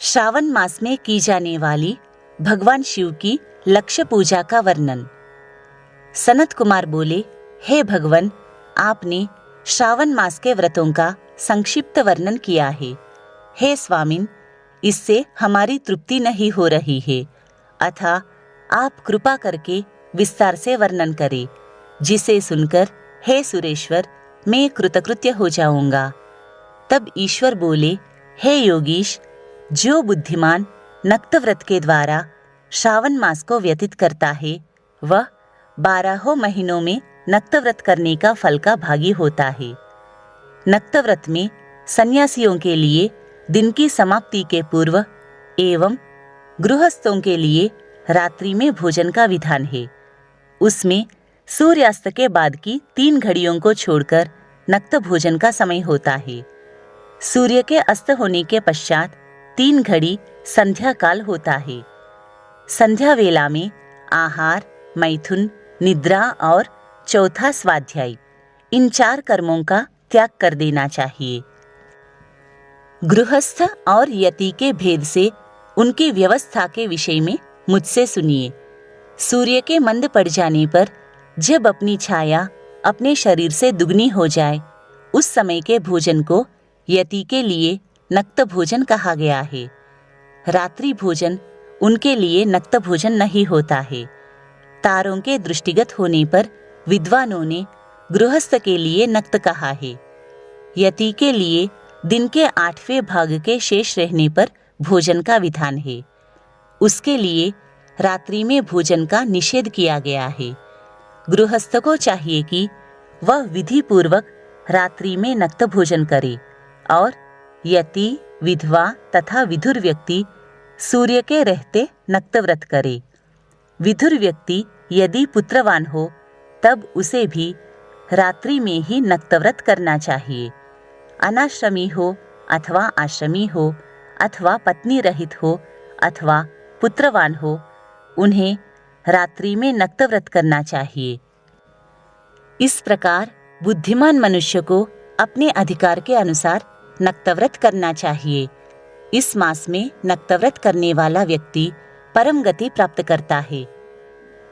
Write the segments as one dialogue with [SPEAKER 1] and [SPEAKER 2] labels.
[SPEAKER 1] श्रावण मास में की जाने वाली भगवान शिव की लक्ष्य पूजा का वर्णन। सनत कुमार बोले, हे भगवान, आपने श्रावण मास के व्रतों का संक्षिप्त वर्णन किया है। हे स्वामिन, इससे हमारी तृप्ति नहीं हो रही है, अतः आप कृपा करके विस्तार से वर्णन करें, जिसे सुनकर हे सुरेश्वर मैं कृतकृत्य हो जाऊंगा। तब ईश्वर बोले, हे योगीश, जो बुद्धिमान नक्तव्रत के द्वारा श्रावण मास को व्यतीत करता है, वह 12 महीनों में नक्तव्रत करने का फल का भागी होता है। नक्तव्रत में सन्यासियों के लिए दिन की समाप्ति के पूर्व एवं गृहस्थों के लिए रात्रि में भोजन का विधान है। उसमें सूर्यास्त के बाद की 3 घड़ियों को छोड़कर नक्त भोजन का समय होता है। सूर्य के अस्त होने के पश्चात 3 घड़ी संध्या काल होता है। संध्या वेला में आहार, मैथुन, निद्रा और चौथा स्वाध्याय, इन 4 कर्मों का त्याग कर देना चाहिए। गृहस्थ और यति के भेद से उनकी व्यवस्था के विषय में मुझसे सुनिए। सूर्य के मंद पड़ जाने पर जब अपनी छाया अपने शरीर से दुगनी हो जाए, उस समय के भोजन को यति के लिए नक्त भोजन कहा गया है। रात्रि भोजन उनके लिए नक्त भोजन नहीं होता है। तारों के दृष्टिगत होने पर विद्वानों ने गृहस्थ के लिए नक्त कहा है। यति के लिए दिन के 8वें भाग के शेष रहने पर भोजन का विधान है। उसके लिए रात्रि में भोजन का निषेध किया गया है। गृहस्थ को चाहिए कि वह विधि पूर्वक रात्रि में नक्त भोजन करे और यति, विधवा तथा विधुर व्यक्ति सूर्य के रहते नक्तव्रत करे। विधुर व्यक्ति यदि पुत्रवान हो तब उसे भी रात्रि में ही नक्तव्रत करना चाहिए। अनाश्रमी हो अथवा आश्रमी हो अथवा पत्नी रहित हो अथवा पुत्रवान हो, उन्हें रात्रि में नक्तव्रत करना चाहिए। इस प्रकार बुद्धिमान मनुष्य को अपने अधिकार के अनुसार नक्तव्रत करना चाहिए। इस मास में नक्तव्रत करने वाला व्यक्ति परम गति प्राप्त करता है।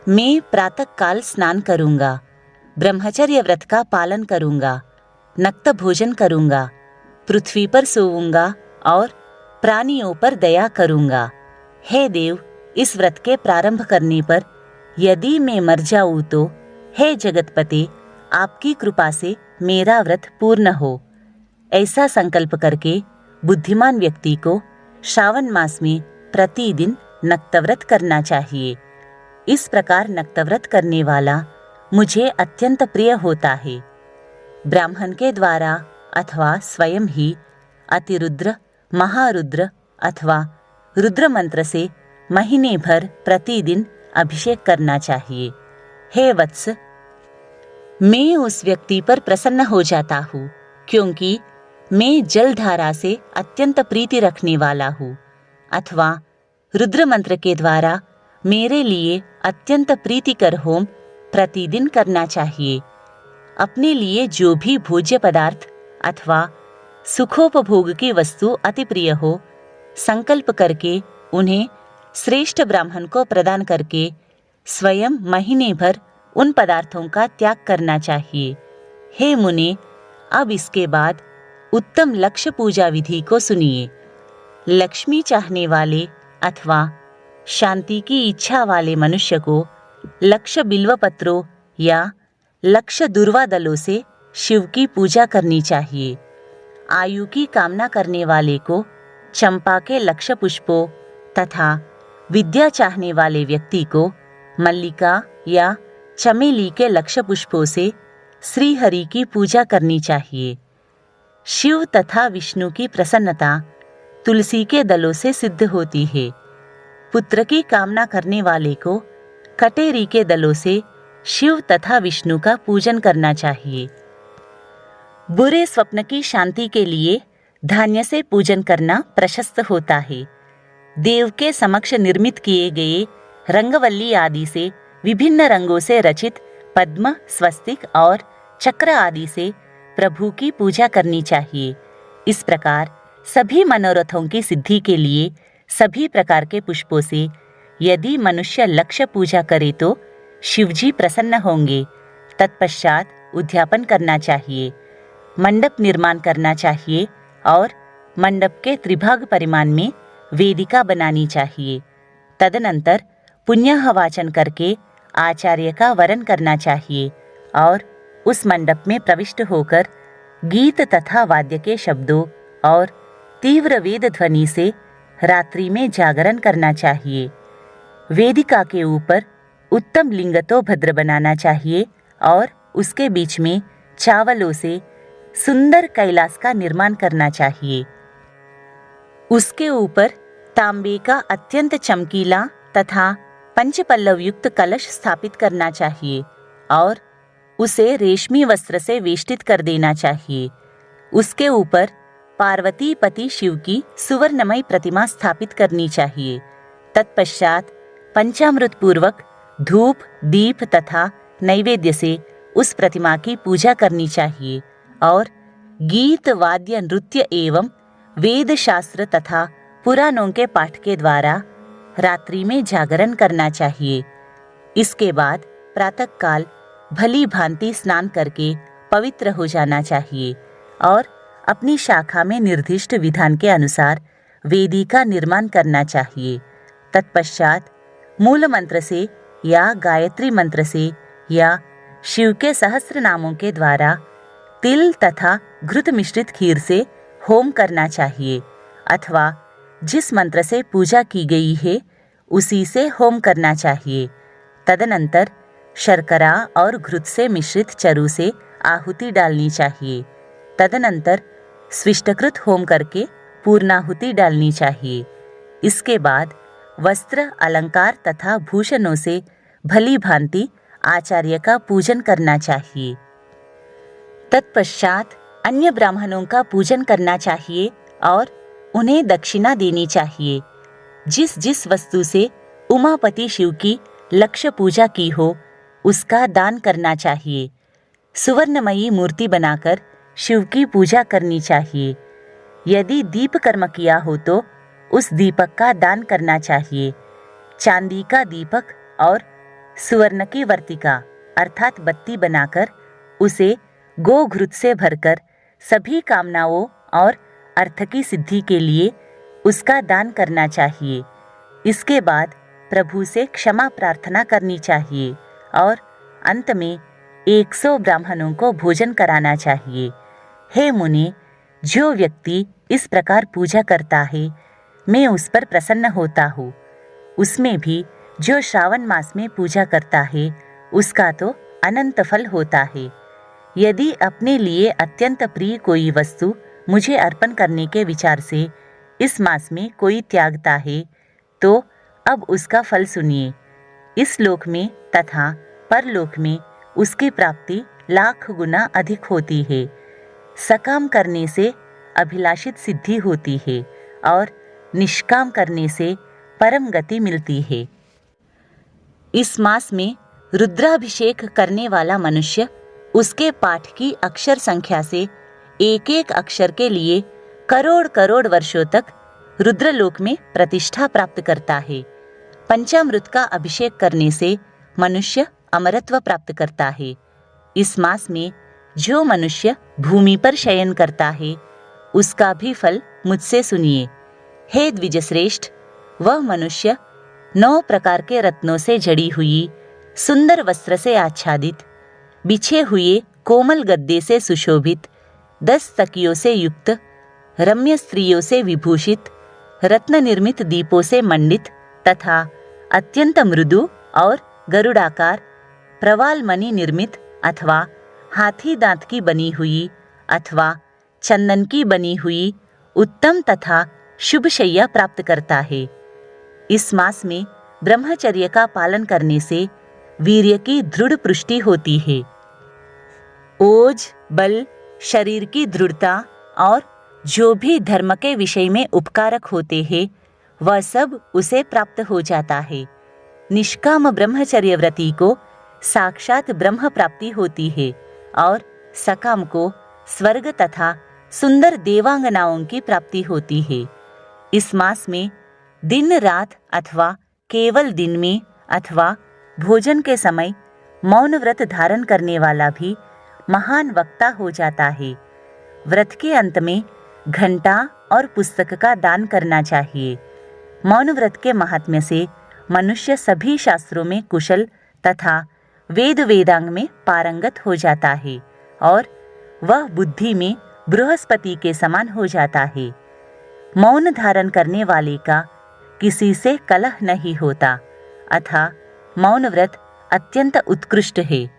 [SPEAKER 1] मैं प्रातः काल स्नान करूंगा, ब्रह्मचर्य व्रत का पालन करूंगा, नक्त भोजन करूंगा, पृथ्वी पर सोऊंगा और प्राणियों पर दया करूंगा। हे देव, इस व्रत के प्रारंभ करने पर यदि मैं मर जाऊं तो हे जगतपते, आपकी कृपा से मेरा व्रत पूर्ण हो। ऐसा संकल्प करके बुद्धिमान व्यक्ति को श्रावण मास में प्रतिदिन नक्तव्रत करना चाहिए। इस प्रकार नक्तव्रत करने वाला मुझे अत्यंत प्रिय होता है। ब्राह्मण के द्वारा अथवा स्वयं ही अतिरुद्र, महारुद्र अथवा रुद्र मंत्र से महीने भर प्रतिदिन अभिषेक करना चाहिए। हे वत्स, मैं उस व्यक्ति पर प्रसन्न हो जाता हूँ क्योंकि मैं जलधारा से अत्यंत प्रीति रखने वाला हूँ, अथवा रुद्र मंत्र के द्वारा मेरे लिए अत्यंत प्रीतिकर होम प्रतिदिन करना चाहिए। अपने लिए जो भी भोज्य पदार्थ अथवा सुखोपभोग की वस्तु अति प्रिय हो, संकल्प करके उन्हें श्रेष्ठ ब्राह्मण को प्रदान करके स्वयं महीने भर उन पदार्थों का त्याग करना चाहिए। हे मुने, अब इसके बाद उत्तम लक्ष्य पूजा विधि को सुनिए। लक्ष्मी चाहने वाले अथवा शांति की इच्छा वाले मनुष्य को लक्ष्य बिल्व पत्रों या लक्ष्य दुर्वा दलों से शिव की पूजा करनी चाहिए। आयु की कामना करने वाले को चंपा के लक्ष्य पुष्पों तथा विद्या चाहने वाले व्यक्ति को मल्लिका या चमेली के लक्ष्य पुष्पों से श्री हरि की पूजा करनी चाहिए। शिव तथा विष्णु की प्रसन्नता तुलसी के दलों से सिद्ध होती है। पुत्र की कामना करने वाले को कटेरी के दलों से शिव तथा विष्णु का पूजन करना चाहिए। बुरे स्वप्न की शांति के लिए धान्य से पूजन करना प्रशस्त होता है। देव के समक्ष निर्मित किए गए रंगवल्ली आदि से विभिन्न रंगों से रचित पद्म, स्वस्तिक और चक्र आदि से प्रभु की पूजा करनी चाहिए। इस प्रकार सभी मनोरथों की सिद्धि के लिए सभी प्रकार के पुष्पों से यदि मनुष्य लक्ष्य पूजा करे तो शिवजी प्रसन्न होंगे। तत्पश्चात उद्यापन करना चाहिए, मंडप निर्माण करना चाहिए और मंडप के त्रिभाग परिमाण में वेदिका बनानी चाहिए। तदनंतर पुण्य वाचन करके आचार्य का वरण करना चाहिए और उस मंडप में प्रविष्ट होकर गीत तथा वाद्य के शब्दों और तीव्र वेद ध्वनि से रात्रि में जागरण करना चाहिए। वेदिका के ऊपर उत्तम लिंगतो भद्र बनाना चाहिए और उसके बीच में चावलों से सुंदर कैलाश का निर्माण करना चाहिए। उसके ऊपर तांबे का अत्यंत चमकीला तथा पंचपल्लव युक्त कलश स्थापित करना चाहिए और उसे रेशमी वस्त्र से वेष्टित कर देना चाहिए। उसके ऊपर पार्वती पति शिव की सुवर्णमयी प्रतिमा स्थापित करनी चाहिए। तत्पश्चात पंचामृत पूर्वक धूप दीप तथा नैवेद्य से उस प्रतिमा की पूजा करनी चाहिए और गीत वाद्य नृत्य एवं वेद शास्त्र तथा पुराणों के पाठ के द्वारा रात्रि में जागरण करना चाहिए। इसके बाद प्रातःकाल भली भांति स्नान करके पवित्र हो जाना चाहिए और अपनी शाखा में निर्दिष्ट विधान के अनुसार वेदी का निर्माण करना चाहिए। तत्पश्चात मूल मंत्र से या गायत्री मंत्र से या शिव के सहस्त्र नामों के द्वारा तिल तथा घृत मिश्रित खीर से होम करना चाहिए अथवा जिस मंत्र से पूजा की गई है उसी से होम करना चाहिए। तदनंतर शर्करा और घृत से मिश्रित चरु से आहुति डालनी चाहिए। तदनंतर स्विष्टकृत होम करके पूर्णाहुति डालनी चाहिए। इसके बाद वस्त्र अलंकार तथा भूषणों से भली भांति आचार्य का पूजन करना चाहिए। तत्पश्चात अन्य ब्राह्मणों का पूजन करना चाहिए और उन्हें दक्षिणा देनी चाहिए। जिस जिस वस्तु से उमापति शिव की लक्ष्य पूजा की हो उसका दान करना चाहिए। सुवर्णमयी मूर्ति बनाकर शिव की पूजा करनी चाहिए। यदि दीप कर्म किया हो तो उस दीपक का दान करना चाहिए। चांदी का दीपक और सुवर्ण की वर्तिका अर्थात बत्ती बनाकर उसे गोघृत से भरकर सभी कामनाओं और अर्थ की सिद्धि के लिए उसका दान करना चाहिए। इसके बाद प्रभु से क्षमा प्रार्थना करनी चाहिए और अंत में 100 ब्राह्मणों को भोजन कराना चाहिए। हे मुनि, जो व्यक्ति इस प्रकार पूजा करता है मैं उस पर प्रसन्न होता हूँ। उसमें भी जो श्रावण मास में पूजा करता है उसका तो अनंत फल होता है। यदि अपने लिए अत्यंत प्रिय कोई वस्तु मुझे अर्पण करने के विचार से इस मास में कोई त्यागता है तो अब उसका फल सुनिए। इस लोक में तथा परलोक में उसकी प्राप्ति लाख गुना अधिक होती है। सकाम करने से अभिलाषित सिद्धि होती है और निष्काम करने से परम गति मिलती है। इस मास में रुद्राभिषेक करने वाला मनुष्य उसके पाठ की अक्षर संख्या से एक एक अक्षर के लिए करोड़ करोड़ वर्षों तक रुद्रलोक में प्रतिष्ठा प्राप्त करता है। पंचामृत का अभिषेक करने से मनुष्य अमरत्व प्राप्त करता है। इस मास में जो मनुष्य भूमि पर शयन करता है उसका भी फल मुझसे सुनिए। हे द्विजश्रेष्ठ, वह मनुष्य 9 प्रकार के रत्नों से जड़ी हुई सुंदर वस्त्र से आच्छादित, बिछे हुए कोमल गद्दे से सुशोभित, 10 तकियों से युक्त, रम्य स्त्रियों से विभूषित, रत्न निर्मित दीपों से मंडित तथा अत्यंत मृदु और गरुड़ाकार प्रवाल मणि निर्मित अथवा हाथी दांत की बनी हुई अथवा चंदन की बनी हुई उत्तम तथा शुभ शैया प्राप्त करता है। इस मास में ब्रह्मचर्य का पालन करने से वीर्य की दृढ़ पुष्टि होती है। ओज, बल, शरीर की दृढ़ता और जो भी धर्म के विषय में उपकारक होते हैं वह सब उसे प्राप्त हो जाता है। निष्काम ब्रह्मचर्य व्रती को साक्षात ब्रह्म प्राप्ति होती है और सकाम को स्वर्ग तथा सुंदर देवांगनाओं की प्राप्ति होती है। इस मास में दिन रात अथवा केवल दिन में अथवा भोजन के समय मौन व्रत धारण करने वाला भी महान वक्ता हो जाता है। व्रत के अंत में घंटा और पुस्तक का दान करना चाहिए। मौन व्रत के महात्म्य से मनुष्य सभी शास्त्रों में कुशल तथा वेद वेदांग में पारंगत हो जाता है और वह बुद्धि में बृहस्पति के समान हो जाता है। मौन धारण करने वाले का किसी से कलह नहीं होता अतः मौन व्रत अत्यंत उत्कृष्ट है।